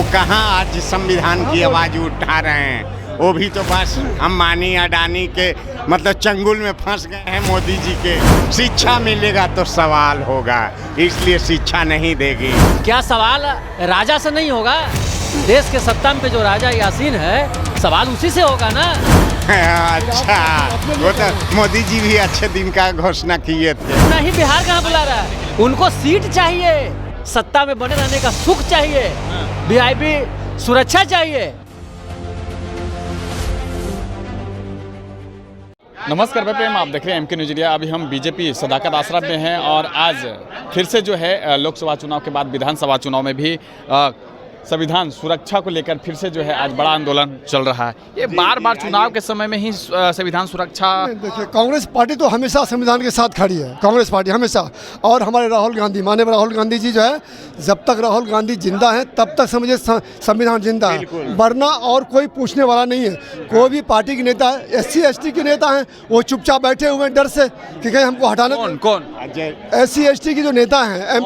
वो कहाँ आज संविधान की आवाज़ उठा रहे हैं। वो भी तो बस अंबानी अडानी के मतलब चंगुल में फंस गए हैं मोदी जी के। शिक्षा मिलेगा तो सवाल होगा, इसलिए शिक्षा नहीं देगी। क्या सवाल राजा से नहीं होगा? देश के सत्ता में जो राजा यासीन है, सवाल उसी से होगा ना। अच्छा, वो तो मोदी जी भी अच्छे दिन का घोषणा किए थे। नहीं, बिहार कहाँ बुला रहा है? उनको सीट चाहिए, सत्ता में बने रहने का सुख चाहिए, वीआईपी सुरक्षा चाहिए। नमस्कार मैं प्रेम, आप देख रहे हैं एमके न्यूज इंडिया। अभी हम बीजेपी सदाकत आश्रम में हैं और आज फिर से जो है लोकसभा चुनाव के बाद विधानसभा चुनाव में भी संविधान सुरक्षा को लेकर फिर से जो है आज बड़ा आंदोलन चल रहा है। ये बार बार चुनाव के समय में ही संविधान सुरक्षा। देखिए, कांग्रेस पार्टी तो हमेशा संविधान के साथ खड़ी है, कांग्रेस पार्टी हमेशा। और हमारे राहुल गांधी, माननीय राहुल गांधी जी जो है, जब तक राहुल गांधी जिंदा है तब तक समझे संविधान जिंदा है, वरना और कोई पूछने वाला नहीं है। कोई भी पार्टी के नेता SC ST के नेता हैं, वो चुपचाप बैठे हुए हैं डर से कि कहीं हमको हटाना। कौन SC ST की जो नेता हैं,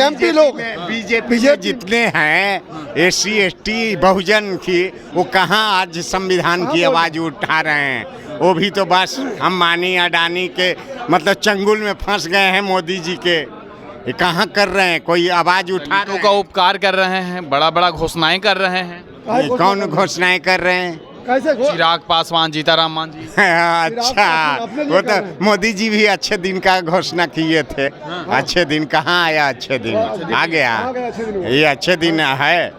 MP लोग, बीजेपी जितने हैं SC ST बहुजन की, वो कहाँ आज संविधान की आवाज़ उठा रहे हैं। वो भी तो बस अंबानी अडानी के मतलब चंगुल में फंस गए हैं मोदी जी के। ये कहाँ कर रहे हैं, कोई आवाज़ उठा रहे हैं? का उपकार कर रहे हैं, बड़ा बड़ा घोषणाएं कर रहे हैं। कौन घोषणाएं कर रहे हैं? कैसे चिराग पासवान, जीताराम मांझी। अच्छा, वो तो मोदी जी भी अच्छे दिन का घोषणा किए थे। अच्छे दिन कहाँ आया? अच्छे दिन आ गया। ये अच्छे दिन है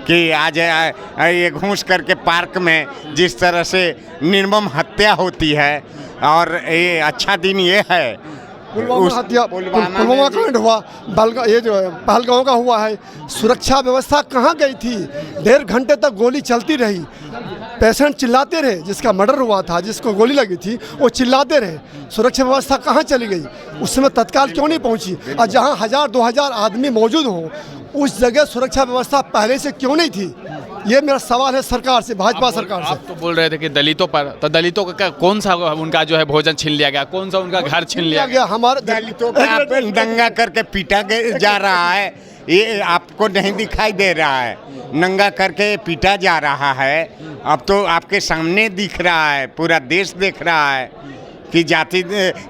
कि आज ये घूस करके पार्क में जिस तरह से निर्मम हत्या होती है, और ये अच्छा दिन ये है। पुलवामा कांड हुआ, ये जो पहलगांव का हुआ है। सुरक्षा व्यवस्था कहाँ गई थी? 1.5 घंटे तक गोली चलती रही, पेशेंट चिल्लाते रहे। जिसका मर्डर हुआ था, जिसको गोली लगी थी, वो चिल्लाते रहे। सुरक्षा व्यवस्था कहाँ चली गई? उस समय तत्काल क्यों नहीं पहुंची? और जहाँ 1000-2000 आदमी मौजूद हों, उस जगह सुरक्षा व्यवस्था पहले से क्यों नहीं थी? ये मेरा सवाल है सरकार से, भाजपा सरकार से। आप तो बोल रहे थे कि दलितों पर, तो दलितों का कौन सा उनका जो है भोजन छीन लिया गया, कौन सा उनका घर छीन लिया गया? हमारे दलितों का दंगा करके पीटा जा रहा है, ये आपको नहीं दिखाई दे रहा है? नंगा करके पीटा जा रहा है। अब तो आपके सामने दिख रहा है, पूरा देश देख रहा है कि जाति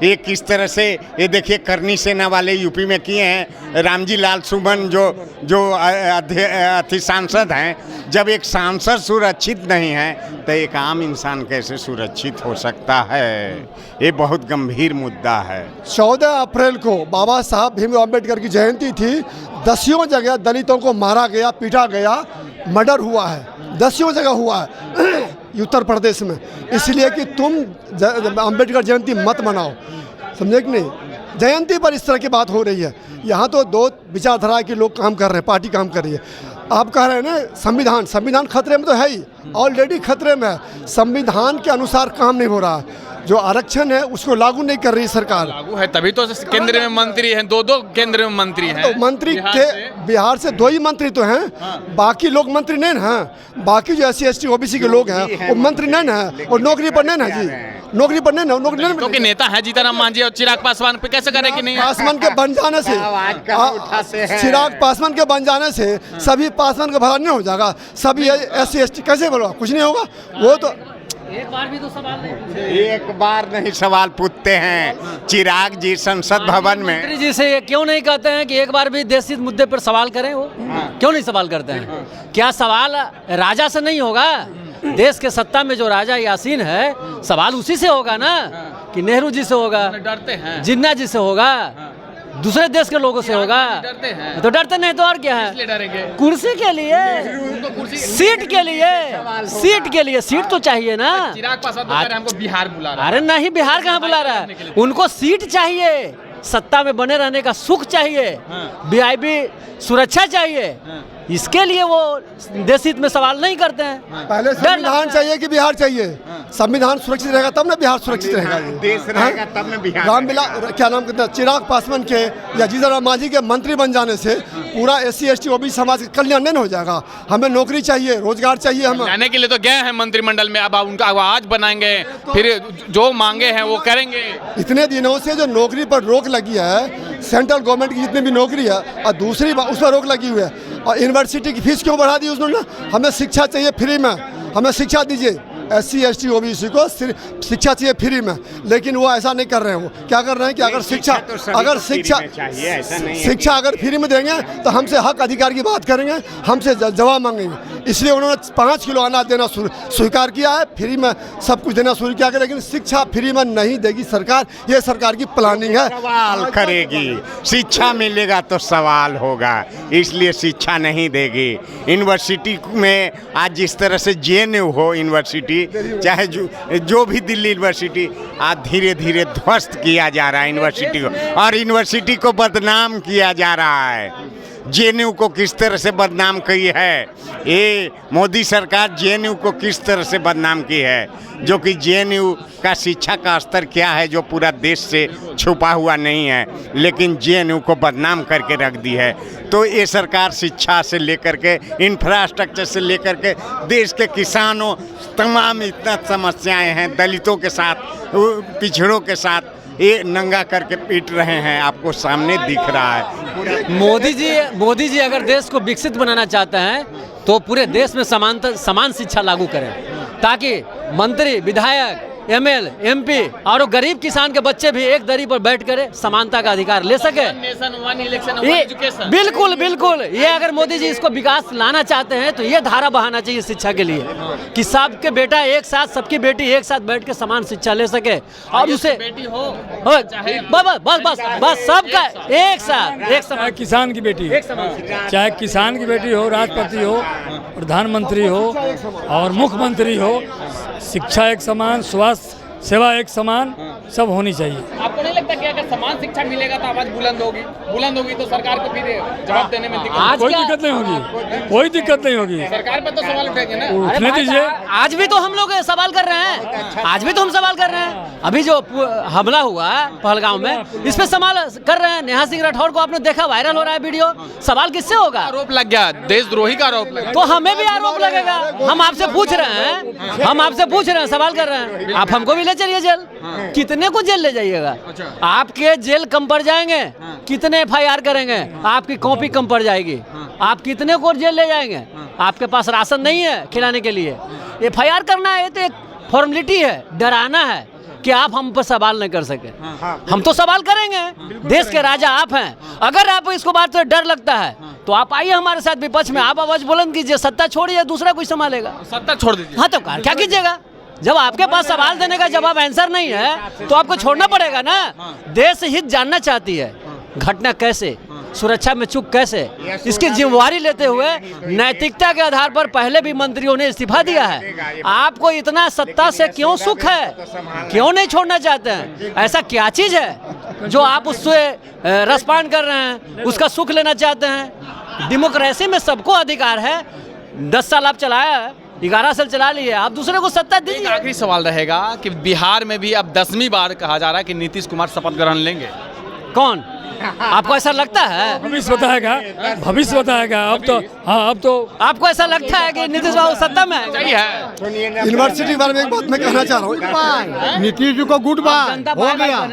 ये किस तरह से। ये देखिए, करनी सेना वाले यूपी में किए हैं। रामजी लाल सुमन जो अति सांसद हैं, जब एक सांसद सुरक्षित नहीं है तो एक आम इंसान कैसे सुरक्षित हो सकता है? ये बहुत गंभीर मुद्दा है। 14 अप्रैल को बाबा साहब भीमराव अम्बेडकर की जयंती थी। 10 जगह दलितों को मारा गया, पीटा गया, मर्डर हुआ है। 10 जगह हुआ है उत्तर प्रदेश में। इसलिए कि तुम अम्बेडकर जयंती मत मनाओ, समझे कि नहीं? जयंती पर इस तरह की बात हो रही है। यहाँ तो 2 विचारधारा के लोग काम कर रहे हैं, पार्टी काम कर रही है। आप कह रहे हैं ना संविधान खतरे में तो है ही, ऑलरेडी खतरे में है। संविधान के अनुसार काम नहीं हो रहा है। जो आरक्षण है उसको लागू नहीं कर रही सरकार। लागू है तभी तो केंद्र में मंत्री हैं, 2 केंद्र में मंत्री हैं। तो मंत्री के बिहार से 2 ही मंत्री तो हैं। बाकी लोग मंत्री नहीं हैं। बाकी जो SC ST OBC के लोग हैं वो मंत्री नहीं हैं, और नौकरी पर नहीं है जी, नौकरी पर नहीं है, नौकरी नहीं। क्योंकि नेता है जीताराम मांझी और चिराग पासवान पे कैसे करें कि नहीं? पासवान के बन जाने से, चिराग पासवान के बन जाने से सभी पासवान का भला नहीं हो जाएगा? सभी SC ST कैसे बोला? कुछ नहीं होगा। वो तो एक बार भी तो सवाल नहीं, एक बार नहीं सवाल पूछते हैं। चिराग जी संसद भवन में मंत्री जी से क्यों नहीं कहते हैं कि एक बार भी देश हित मुद्दे पर सवाल करें? वो क्यों नहीं सवाल करते हैं? क्या सवाल राजा से नहीं होगा? देश के सत्ता में जो राजा यासीन है, सवाल उसी से होगा ना, कि नेहरू जी से होगा, डरते हैं, जिन्ना जी से होगा, दूसरे देश के लोगों से होगा? डरते हैं। तो डरते नहीं तो और क्या है? इसलिए डरेंगे कुर्सी के लिए, सीट के लिए सीट तो चाहिए ना। चिराग पासवान हमको बिहार बुला रहा है। अरे नहीं, बिहार कहाँ बुला रहा है? उनको सीट चाहिए, सत्ता में बने रहने का सुख चाहिए, वीआईपी सुरक्षा चाहिए। इसके लिए वो देश हित में सवाल नहीं करते हैं। पहले संविधान चाहिए कि बिहार चाहिए? संविधान सुरक्षित रहेगा तब ना बिहार सुरक्षित रहेगा। देश रहेगा तब ना बिहार। क्या नाम कहते हैं, चिराग पासवान के या जीतनराम मांझी के मंत्री बन जाने से पूरा SC ST OBC समाज का कल्याण नहीं हो जाएगा। हमें नौकरी चाहिए, रोजगार चाहिए। हम जाने के लिए तो गए हैं मंत्रिमंडल में, अब उनका आवाज बनाएंगे, फिर जो मांगे हैं वो करेंगे। इतने दिनों से जो नौकरी पर रोक लगी है, सेंट्रल गवर्नमेंट की जितनी भी नौकरी है, और दूसरी उस पर रोक लगी हुई है। और यूनिवर्सिटी की फीस क्यों बढ़ा दी उन्होंने? हमें शिक्षा चाहिए फ्री में, हमें शिक्षा दीजिए। SC ST OBC को सिर्फ शिक्षा चाहिए फ्री में, लेकिन वो ऐसा नहीं कर रहे हैं। वो क्या कर रहे हैं कि अगर शिक्षा अगर फ्री में देंगे तो हमसे हक अधिकार की बात करेंगे, हमसे जवाब मांगेंगे। इसलिए उन्होंने 5 किलो अनाज देना स्वीकार किया है, फ्री में सब कुछ देना शुरू किया, लेकिन शिक्षा फ्री में नहीं देगी सरकार। ये सरकार की प्लानिंग है। सवाल करेगी, शिक्षा मिलेगा तो सवाल होगा, इसलिए शिक्षा नहीं देगी। यूनिवर्सिटी में आज जिस तरह से JNU हो यूनिवर्सिटी, चाहे जो भी दिल्ली यूनिवर्सिटी, आज धीरे धीरे ध्वस्त किया जा रहा है यूनिवर्सिटी को, और यूनिवर्सिटी को बदनाम किया जा रहा है। JNU को किस तरह से बदनाम की है, ये मोदी सरकार JNU को किस तरह से बदनाम की है, जो कि JNU का शिक्षा का स्तर क्या है जो पूरा देश से छुपा हुआ नहीं है, लेकिन JNU को बदनाम करके रख दी है। तो ये सरकार शिक्षा से लेकर के इंफ्रास्ट्रक्चर से लेकर के देश के किसानों तमाम इतना समस्याएं हैं, दलितों के साथ, पिछड़ों के साथ ये नंगा करके पीट रहे हैं, आपको सामने दिख रहा है। मोदी जी अगर देश को विकसित बनाना चाहते हैं तो पूरे देश में समान शिक्षा लागू करें, ताकि मंत्री, विधायक, ML, MP और गरीब किसान के बच्चे भी एक दरी पर बैठ कर समानता का अधिकार ले सके। बिल्कुल बिल्कुल, ये अगर मोदी जी इसको विकास लाना चाहते हैं तो ये धारा बहाना चाहिए शिक्षा के लिए, कि सबके बेटा एक साथ, सबकी बेटी एक साथ बैठ के समान शिक्षा ले सके, और उसे बेटी हो बस सबका एक साथ, एक समान, किसान की बेटी, चाहे किसान की बेटी हो, राष्ट्रपति हो, प्रधानमंत्री हो और मुख्यमंत्री हो, शिक्षा एक समान, स्वास्थ्य सेवा एक समान, सब होनी चाहिए। आपको नहीं लगता कि अगर समान शिक्षा मिलेगा तो आवाज बुलंद होगी तो सरकार को फिर जवाब देने में कोई दिक्कत नहीं होगी, कोई दिक्कत नहीं होगी। सरकार पर तो सवाल उठेंगे ना। उठने दीजिए। आज भी तो हम लोग सवाल कर रहे हैं, आज भी तो हम सवाल कर रहे हैं। अभी जो हमला हुआ पहलगांव में, इस पे सवाल कर रहे हैं। नेहा सिंह राठौर को आपने देखा, वायरल हो रहा है वीडियो, सवाल किससे होगा? आरोप लग गया, देशद्रोही का आरोप लगा, तो हमें भी आरोप लगेगा। हम आपसे पूछ रहे हैं, सवाल कर रहे हैं, आप हमको भी ले चलिए जेल। कितने को जेल ले जाइएगा? आपके जेल कम पड़ जाएंगे, कितने FIR करेंगे, आपकी कॉपी कम पड़ जाएगी। आप कितने को जेल ले जाएंगे? आपके पास राशन नहीं है खिलाने के लिए, FIR करना है तो एक फॉर्मेलिटी है, डराना है कि आप हम पर सवाल नहीं कर सके। हम तो सवाल करेंगे, देश के राजा आप हैं। अगर आप इसको बात से डर लगता है तो आप आइए हमारे साथ विपक्ष में, आप आवाज बुलंद कीजिए, सत्ता छोड़िए, दूसरा कोई संभालेगा। सत्ता छोड़ दीजिए। हाँ तो क्या कीजिएगा? जब आपके पास सवाल देने का जवाब आंसर नहीं है तो आपको छोड़ना पड़ेगा ना। देश हित जानना चाहती है, घटना कैसे, सुरक्षा में चूक कैसे, इसकी जिम्मेवारी लेते हुए नैतिकता के आधार पर पहले भी मंत्रियों ने इस्तीफा दिया है। आपको इतना सत्ता से क्यों सुख है, क्यों नहीं छोड़ना चाहते हैं? ऐसा क्या चीज है जो आप उससे रसपान कर रहे हैं, उसका सुख लेना चाहते हैं? डेमोक्रेसी में सबको अधिकार है। 10 साल आप चलाया है, 11 साल चला लिए, आप दूसरे को सत्ता दीजिए। आखिरी सवाल रहेगा कि बिहार में भी अब 10वीं बार कहा जा रहा है कि नीतीश कुमार शपथ ग्रहण लेंगे। कौन? आपको ऐसा लगता है? भविष्य बताएगा। अब तो आपको ऐसा लगता है कि नीतीश बाबू सत्ता में है? सही है। यूनिवर्सिटी के बारे में एक बात मैं कहना चाह रहा हूँ। नीतीश जी को गुड बाय हो गया,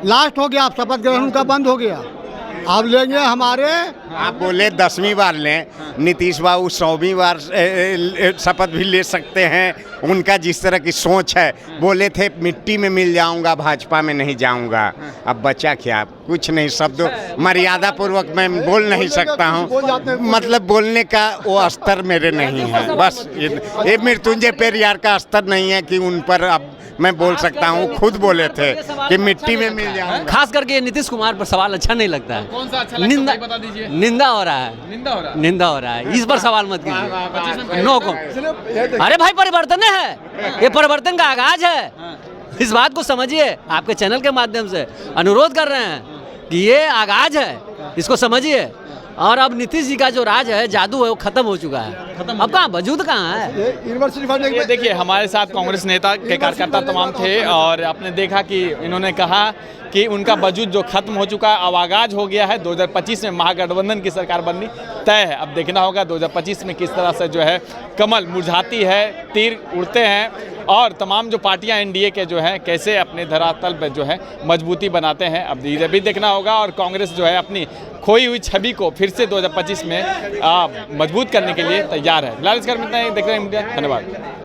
लास्ट हो गया, आप शपथ ग्रहण उनका बंद हो गया, अब लेंगे हमारे। आप बोले 10वीं बार लें, नीतीश बाबू 100वीं बार शपथ भी ले सकते हैं। उनका जिस तरह की सोच है, बोले थे मिट्टी में मिल जाऊंगा, भाजपा में नहीं जाऊंगा। अब बचा क्या? कुछ नहीं, शब्दों मर्यादा पूर्वक मैं बोल नहीं सकता हूं, मतलब बोलने का वो स्तर मेरे नहीं है। बस ये मृत्युंजय पेरियार का स्तर नहीं है कि उन पर अब मैं बोल सकता हूँ। खुद बोले थे कि मिट्टी में मिल जाऊंगा। खास करके नीतीश कुमार पर सवाल अच्छा नहीं लगता है। कौन सा अच्छा लगता है बता दीजिए। निंदा हो रहा है, निंदा हो रहा है, इस पर सवाल मत कीजिए। नो को, अरे भाई परिवर्तन है, ये परिवर्तन का आगाज है, इस बात को समझिए। आपके चैनल के माध्यम से अनुरोध कर रहे हैं कि ये आगाज है, इसको समझिए। और अब नीतीश जी का जो राज है, जादू है, वो खत्म हो चुका है। अब कहाँ वजूद कहाँ है? यूनिवर्सिटी देखिए, हमारे साथ कांग्रेस नेता के कार्यकर्ता तमाम थे और आपने देखा कि इन्होंने कहा कि उनका वजूद जो खत्म हो चुका है, अब आगाज हो गया है। 2025 में महागठबंधन की सरकार बननी तय है। अब देखना होगा 2025 में किस तरह से जो है कमल मुरझाती है, तीर उड़ते हैं और तमाम जो पार्टियां NDA के जो हैं कैसे अपने धरातल पर जो है मजबूती बनाते हैं। अब धीरे भी देखना होगा और कांग्रेस जो है अपनी खोई हुई छवि को फिर से 2025 में मजबूत करने के लिए तैयार है। फिलहाल इस घर में इतना ही, देख रहे हैं। धन्यवाद।